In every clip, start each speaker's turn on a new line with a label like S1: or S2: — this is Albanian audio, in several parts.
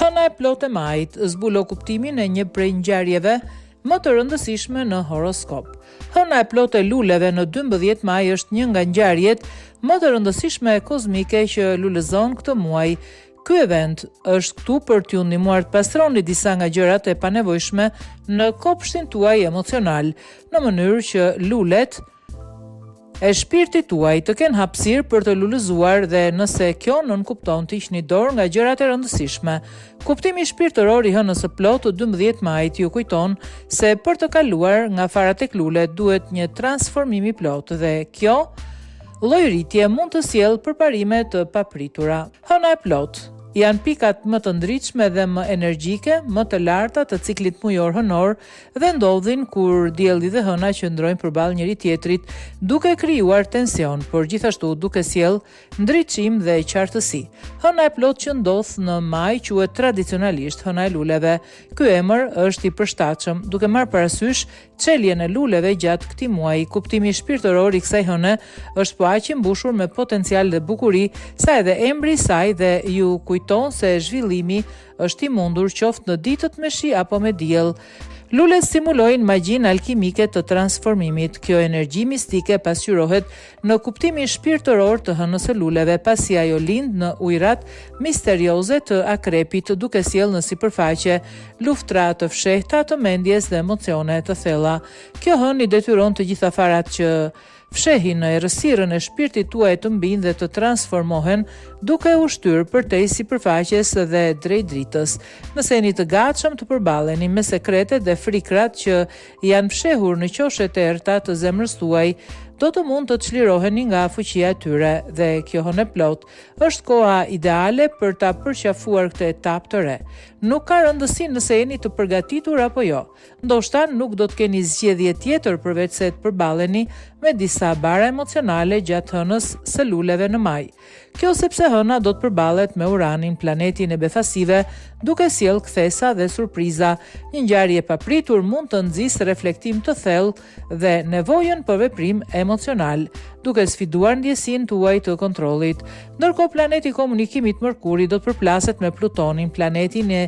S1: Hëna e plotë e majit zbulo kuptimin e një prej ngjarjeve më të rëndësishme në horoskop. Hëna e plotë e luleve në 12 maj është një nga ngjarjet më të rëndësishme kozmike që lulëzon këtë muaj. Ky event është këtu për t'ju ndihmuar të pastroni disa nga gjërat e panevojshme në kopshtin tuaj emocional, në mënyrë që lulet e shpirtit tuaj të kenë hapësirë për të lulëzuar dhe nëse kjo nënkupton të hiqni dorë nga gjërat e rëndësishme. Kuptimi shpirtëror i hënës së plotë të 12 majit ju kujton se për të kaluar nga fara tek lulet duhet një transformim i plotë dhe kjo llojritje mund të sjellë përparime të papritura. Hëna e plotë janë pikat më të ndritshme dhe më energjike, më të larta të ciklit mujor hënor dhe ndodhin kur dielli dhe hëna qëndrojnë përballë njëri tjetrit, duke krijuar tension, por gjithashtu duke sjellë ndriçim dhe qartësi. Hëna e plotë që ndodh në maj quhet tradicionalisht hëna e luleve. Ky emër është i përshtatshëm, duke marrë parasysh çeljen e luleve gjatë këtij muaji. Kuptimi shpirtëror i kësaj hëne është po aq i mbushur me potencial dhe bukuri sa edhe embri i saj dhe ju kujton se zhvillimi është i mundur qoftë në ditët me shi apo me diell. Lulet stimulojnë magjinë alkimike të transformimit. Kjo energji mistike pasqyrohet në kuptimin shpirtëror të hënës së luleve, pasi ajo lind në ujërat misterioze të akrepit, duke sjellë në sipërfaqe luftra të fshehta të mendjes dhe emocione të thella. Kjo hënë i detyron të gjitha farat që fshehin në errësirën e shpirtit tuaj të mbinë dhe të transformohen duke u shtyr përtej sipërfaqes dhe drejt dritës. Nëse jeni të gatshëm të përballeni me sekretet dhe frikrat që janë fshehur në qoshet e errta të zemrës tuaj, do të mund të çliroheni nga fuqia e tyre dhe kjo hënë e plotë është koha ideale për ta përqafuar këtë etapë të re. Nuk ka rëndësi nëse jeni të përgatitur apo jo. Ndoshta nuk do të keni zgjedhje tjetër përveç se të përballeni me disa bara emocionale gjatë hënës së luleve në maj. Kjo sepse hëna do të përballet me Uranin, planetin e befasive, duke sjellë kthesa dhe surpriza. Një ngjarje e papritur mund të nxjisë reflektim të thellë dhe nevojën për veprim emocional, duke sfiduar ndjesinë tuaj të kontrollit. Ndërkohë planeti i komunikimit Mërkuri do të përplaset me Plutonin, planetin e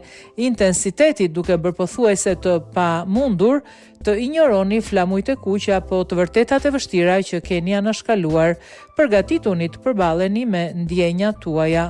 S1: intensitetit, duke bërë pothuajse të pamundur të injoroni flamujt e kuq apo të vërtetat e vështira që keni anashkaluar. Përgatituni të përballeni me ndjenjat tuaja.